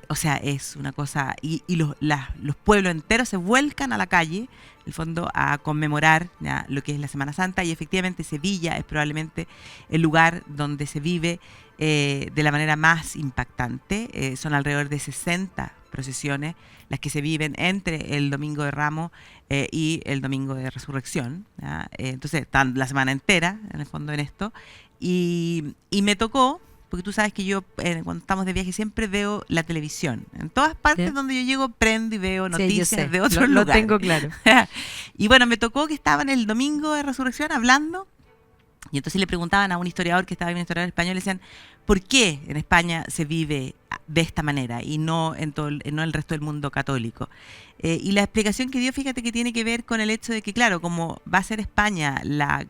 O sea, es una cosa, y los pueblos enteros se vuelcan a la calle, en el fondo, a conmemorar, ¿ya?, lo que es la Semana Santa, y efectivamente Sevilla es probablemente el lugar donde se vive de la manera más impactante. Son alrededor de 60 procesiones las que se viven entre el Domingo de Ramos y el Domingo de Resurrección, ¿ya? Entonces están la semana entera, en el fondo, en esto, y me tocó, porque tú sabes que yo cuando estamos de viaje siempre veo la televisión. En todas partes donde yo llego prendo y veo noticias de otros lugares. Lo tengo claro. Y bueno, me tocó que estaban el Domingo de Resurrección hablando Y entonces le preguntaban a un historiador que estaba bien, un historiador español, le decían, ¿por qué en España se vive de esta manera y no en no el resto del mundo católico? Y la explicación que dio, fíjate que tiene que ver con el hecho de que, claro, como va a ser España la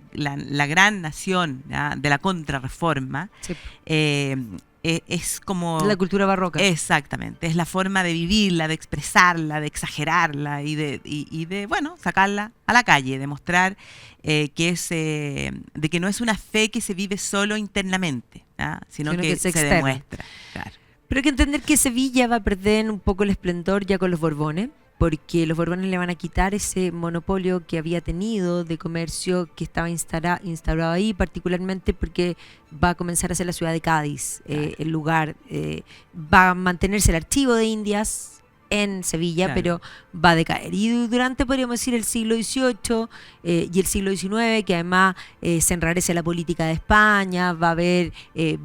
gran nación, ¿ya?, de la contrarreforma, Sí. Es como... La cultura barroca. Exactamente, es la forma de vivirla, de expresarla, de exagerarla y de bueno, sacarla a la calle, demostrar de que no es una fe que se vive solo internamente, ¿ya?, sino que se externa. Demuestra. Claro. Pero hay que entender que Sevilla va a perder un poco el esplendor ya con los Borbones, porque los Borbones le van a quitar ese monopolio que había tenido de comercio que estaba instaurado ahí, particularmente porque va a comenzar a ser la ciudad de Cádiz, el lugar. Va a mantenerse el archivo de Indias en Sevilla, Claro. pero va a decaer. Y durante, podríamos decir, el siglo XVIII y el siglo XIX, que además se enrarece la política de España, va a haber, de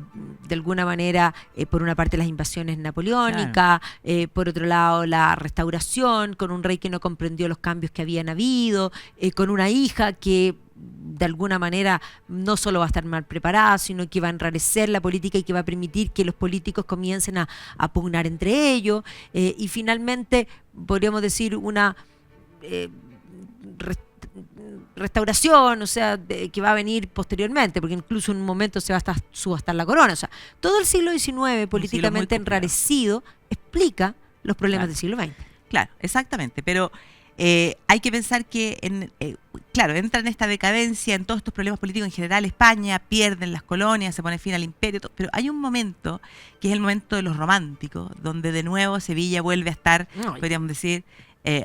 alguna manera, por una parte las invasiones napoleónicas, por otro lado la restauración, con un rey que no comprendió los cambios que habían habido, con una hija que de alguna manera no solo va a estar mal preparada, sino que va a enrarecer la política y que va a permitir que los políticos comiencen a pugnar entre ellos, y finalmente podríamos decir una restauración, o sea, que va a venir posteriormente, porque incluso en un momento se va a subastar la corona. O sea, todo el siglo XIX políticamente enrarecido explica los problemas del siglo XX. Claro, exactamente, pero hay que pensar que, claro, entra en esta decadencia, en todos estos problemas políticos en general, España, pierden las colonias, se pone fin al imperio, pero hay un momento, que es el momento de los románticos, donde de nuevo Sevilla vuelve a estar, podríamos decir,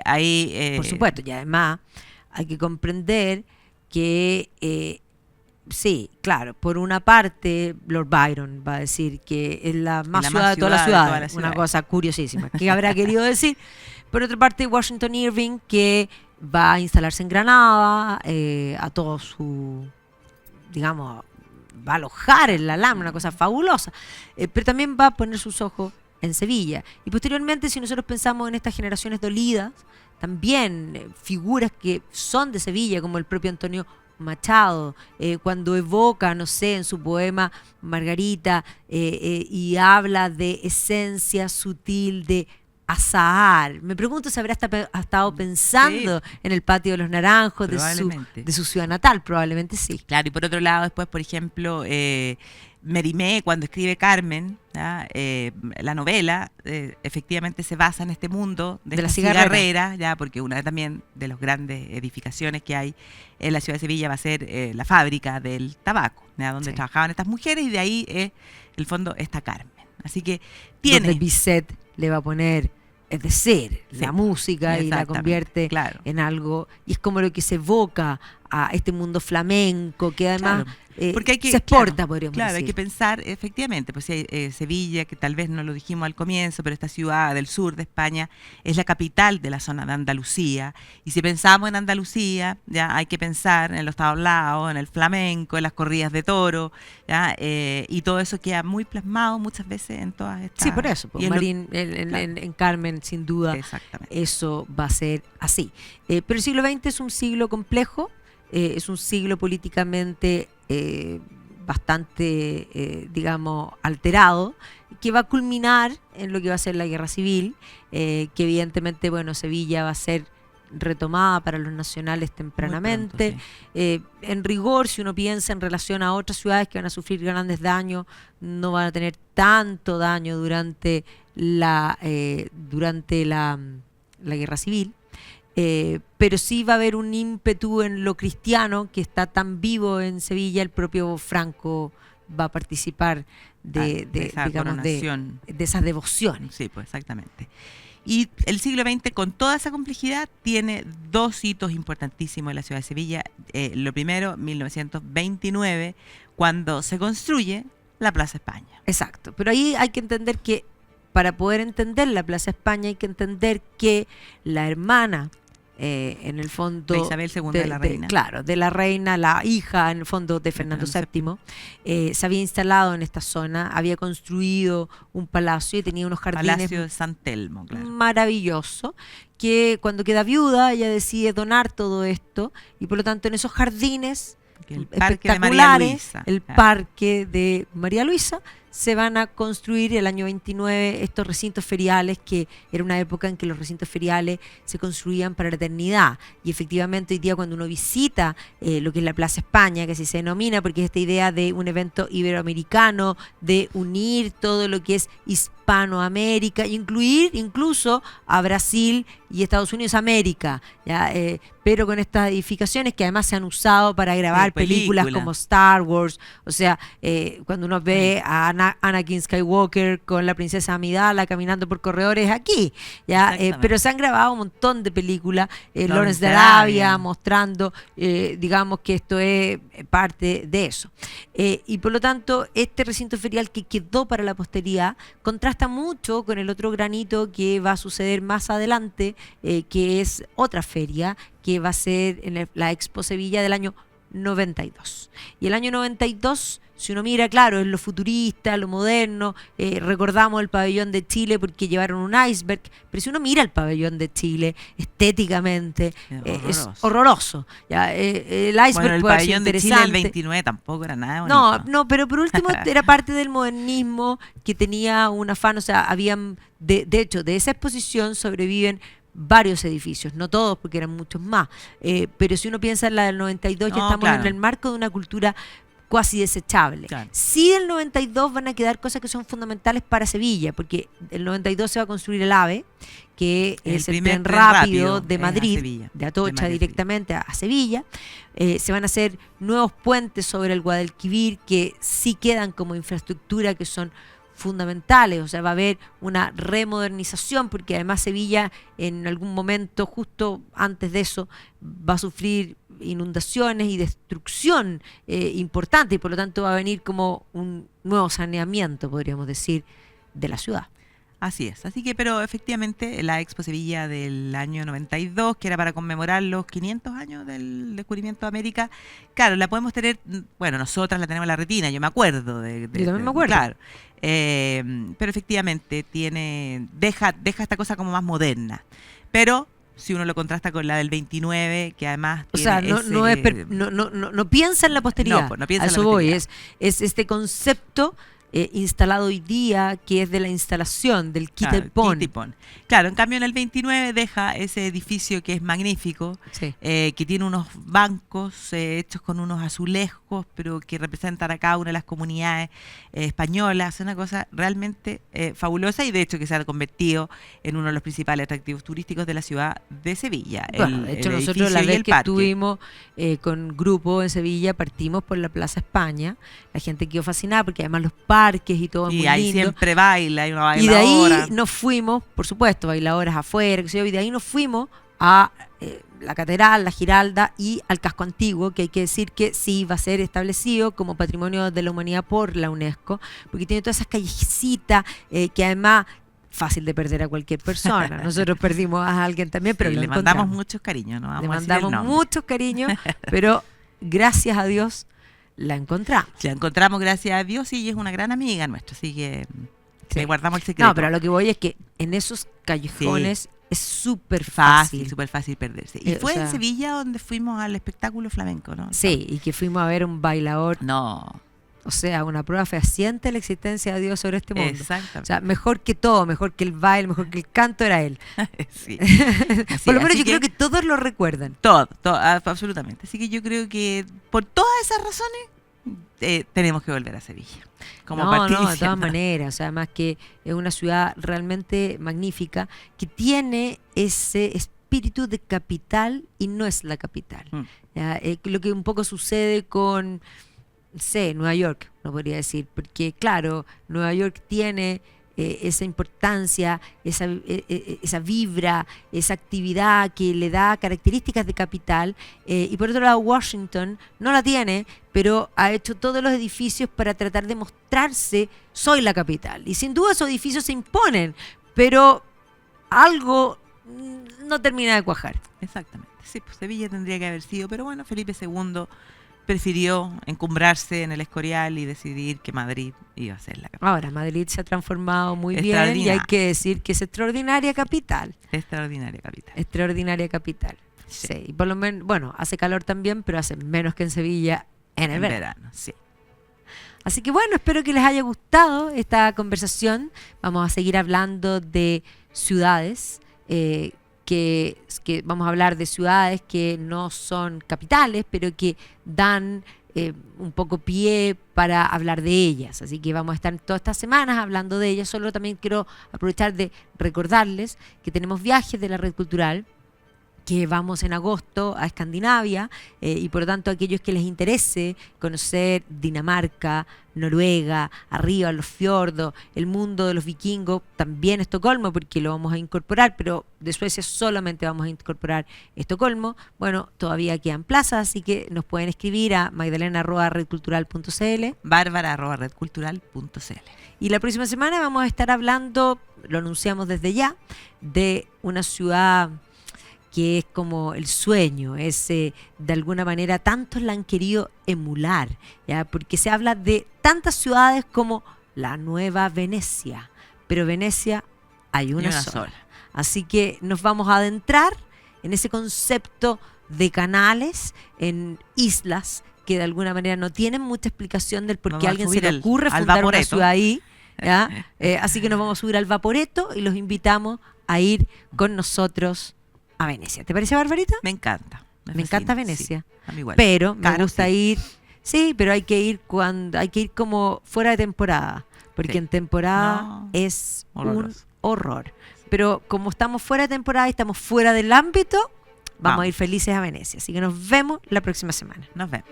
ahí... Por supuesto, y además hay que comprender que... sí, claro, por una parte Lord Byron va a decir que es la más ciudad de todas las ciudades, una cosa curiosísima, ¿qué habrá querido decir? Por otra parte, Washington Irving, que va a instalarse en Granada, a todo su, digamos, va a alojar en la Alhambra, una cosa fabulosa, pero también va a poner sus ojos en Sevilla. Y posteriormente, si nosotros pensamos en estas generaciones dolidas, también figuras que son de Sevilla, como el propio Antonio Machado, cuando evoca, no sé, en su poema Margarita, y habla de esencia sutil de Azahar. Me pregunto si habrá estado pensando en el Patio de los Naranjos de su ciudad natal, probablemente sí. Claro, y por otro lado, después, por ejemplo, Mérimée, cuando escribe Carmen, la novela, efectivamente se basa en este mundo de la cigarrera, ya, porque una también de las grandes edificaciones que hay en la ciudad de Sevilla va a ser la fábrica del tabaco, ¿ya?, donde trabajaban estas mujeres, y de ahí, en el fondo, está Carmen. Así que tiene... Donde Bizet le va a poner, es decir, la música, y la convierte en algo, y es como lo que se evoca a este mundo flamenco, que además porque hay que, se exporta, podríamos decir. Hay que pensar, efectivamente, pues Sevilla, que tal vez no lo dijimos al comienzo, pero esta ciudad del sur de España es la capital de la zona de Andalucía, y si pensamos en Andalucía, ya hay que pensar en los tablaos, en el flamenco, en las corridas de toro, ¿ya? Y todo eso queda muy plasmado muchas veces en todas estas... Sí, por eso, Marín, en Carmen, sin duda, eso va a ser así. Pero el siglo XX es un siglo complejo, es un siglo políticamente bastante, digamos, alterado, que va a culminar en lo que va a ser la guerra civil, que evidentemente, bueno, Sevilla va a ser retomada para los nacionales tempranamente. Pronto, sí. En rigor, si uno piensa en relación a otras ciudades que van a sufrir grandes daños, no van a tener tanto daño durante la guerra civil. Pero sí va a haber un ímpetu en lo cristiano que está tan vivo en Sevilla. El propio Franco va a participar de esas devociones. Sí, pues exactamente. Y el siglo XX, con toda esa complejidad, tiene dos hitos importantísimos en la ciudad de Sevilla. Lo primero, 1929, cuando se construye la Plaza España. Exacto, pero ahí hay que entender que para poder entender la Plaza España hay que entender que la hermana, en el fondo... De Isabel II de la Reina. Claro, de la reina, la hija, en el fondo, de Fernando VII, se había instalado en esta zona, había construido un palacio y tenía unos jardines... Palacio de San Telmo, claro. Maravilloso, que cuando queda viuda ella decide donar todo esto, y por lo tanto en esos jardines Que el parque de María espectaculares, Luisa. el parque de María Luisa. Se van a construir el año 29 estos recintos feriales, que era una época en que los recintos feriales se construían para la eternidad. Y efectivamente hoy día cuando uno visita lo que es la Plaza España, que así se denomina, porque es esta idea de un evento iberoamericano, de unir todo lo que es Hispanoamérica, incluir incluso a Brasil y Estados Unidos América, ¿ya? Pero con estas edificaciones que además se han usado para grabar películas como Star Wars. O sea, cuando uno ve a Anakin Skywalker con la princesa Amidala caminando por corredores aquí, ¿ya? Pero se han grabado un montón de películas, Lawrence de Arabia mostrando, digamos que esto es parte de eso. Y por lo tanto, este recinto ferial que quedó para la posteridad contrasta mucho con el otro granito que va a suceder más adelante, que es otra feria que va a ser en la Expo Sevilla del año 92. Y el año 92, si uno mira, claro, es lo futurista, lo moderno, recordamos el pabellón de Chile porque llevaron un iceberg, pero si uno mira el pabellón de Chile estéticamente, es horroroso. Ya, el iceberg bueno, el puede pabellón ser de Chile del 29 tampoco era nada bonito. No, pero por último era parte del modernismo que tenía un afán, o sea, habían, de hecho, de esa exposición sobreviven varios edificios, no todos porque eran muchos más, pero si uno piensa en la del 92 ya estamos en el marco de una cultura cuasi desechable. Claro. Sí, del 92 van a quedar cosas que son fundamentales para Sevilla, porque el 92 se va a construir el AVE, que es el tren rápido de Madrid, de Atocha directamente a Sevilla. Se van a hacer nuevos puentes sobre el Guadalquivir que sí quedan como infraestructura, que son fundamentales, o sea, va a haber una remodernización porque además Sevilla en algún momento, justo antes de eso, va a sufrir inundaciones y destrucción importante y por lo tanto va a venir como un nuevo saneamiento, podríamos decir, de la ciudad. Así es, así que, pero efectivamente la Expo Sevilla del año 92, que era para conmemorar los 500 años del descubrimiento de América, claro, la podemos tener, bueno, nosotras la tenemos en la retina, yo me acuerdo. Yo también me acuerdo. Claro, pero efectivamente deja esta cosa como más moderna, pero si uno lo contrasta con la del 29, que además o sea, no piensa en la posteridad, no piensa a en eso la voy, posteridad. es este concepto instalado hoy día, que es de la instalación del quita y pon. Claro, en cambio en el 29 deja ese edificio que es magnífico, sí. Que tiene unos bancos hechos con unos azulejos, pero que representan a cada una de las comunidades españolas. Es una cosa realmente fabulosa y de hecho que se ha convertido en uno de los principales atractivos turísticos de la ciudad de Sevilla. Bueno, de hecho nosotros la vez que estuvimos con grupo en Sevilla partimos por la Plaza España, la gente quedó fascinada porque además los parques y todo es muy lindo. Y ahí siempre baila, hay una bailadora. Y de ahí nos fuimos, por supuesto, bailadoras afuera, qué sé yo, y de ahí nos fuimos a la Catedral, la Giralda y al Casco Antiguo, que hay que decir que sí va a ser establecido como Patrimonio de la Humanidad por la UNESCO, porque tiene todas esas callecitas que además fácil de perder a cualquier persona. Nosotros perdimos a alguien también, pero le mandamos muchos cariños, ¿no? Le mandamos muchos cariños, pero gracias a Dios la encontramos. La encontramos gracias a Dios y es una gran amiga nuestra, así que le guardamos el secreto. No, pero a lo que voy es que en esos callejones es súper fácil perderse. Y fue en Sevilla donde fuimos al espectáculo flamenco, ¿no? Sí, y que fuimos a ver un bailador. No. O sea, una prueba fehaciente de la existencia de Dios sobre este mundo. Exactamente. O sea, mejor que todo, mejor que el baile, mejor que el canto era él. Sí. Por lo menos yo creo que todos lo recuerdan. Todo, absolutamente. Así que yo creo que por todas esas razones tenemos que volver a Sevilla. No, de todas maneras. O sea, además que es una ciudad realmente magnífica que tiene ese espíritu de capital y no es la capital. Lo que un poco sucede con... Nueva York, no podría decir, porque claro, Nueva York tiene esa importancia, esa vibra, esa actividad que le da características de capital, y por otro lado Washington no la tiene, pero ha hecho todos los edificios para tratar de mostrarse, soy la capital, y sin duda esos edificios se imponen, pero algo no termina de cuajar. Exactamente, sí, pues Sevilla tendría que haber sido, pero bueno, Felipe II prefirió encumbrarse en el Escorial y decidir que Madrid iba a ser la capital. Ahora, Madrid se ha transformado muy bien y hay que decir que es extraordinaria capital. Extraordinaria capital. Extraordinaria capital. Sí. Y por lo menos, bueno, hace calor también, pero hace menos que en Sevilla en el En verano. verano, sí. Así que bueno, espero que les haya gustado esta conversación. Vamos a seguir hablando de ciudades, que vamos a hablar de ciudades que no son capitales, pero que dan un poco pie para hablar de ellas. Así que vamos a estar todas estas semanas hablando de ellas. Solo también quiero aprovechar de recordarles que tenemos viajes de la Red Cultural, que vamos en agosto a Escandinavia, y por lo tanto aquellos que les interese conocer Dinamarca, Noruega, arriba los fiordos, el mundo de los vikingos, también Estocolmo, porque lo vamos a incorporar, pero de Suecia solamente vamos a incorporar Estocolmo. Bueno, todavía quedan plazas, así que nos pueden escribir a magdalena@redcultural.cl. Bárbara@redcultural.cl. Y la próxima semana vamos a estar hablando, lo anunciamos desde ya, de una ciudad que es como el sueño, de alguna manera tantos la han querido emular, ¿ya? Porque se habla de tantas ciudades como la nueva Venecia, pero Venecia hay una sola. Así que nos vamos a adentrar en ese concepto de canales, en islas que de alguna manera no tienen mucha explicación del por qué a alguien se le ocurre fundar una ciudad ahí, ¿ya? Así que nos vamos a subir al Vaporetto y los invitamos a ir con nosotros a Venecia. ¿Te parece, Barbarita? Me encanta. Me encanta Venecia. Sí, a mí igual. Pero me gusta sí. ir. Sí, pero hay que ir como fuera de temporada. Porque Sí. en temporada No, es horroroso. un horror. Pero como estamos fuera de temporada y estamos fuera del ámbito, vamos a ir felices a Venecia. Así que nos vemos la próxima semana. Nos vemos.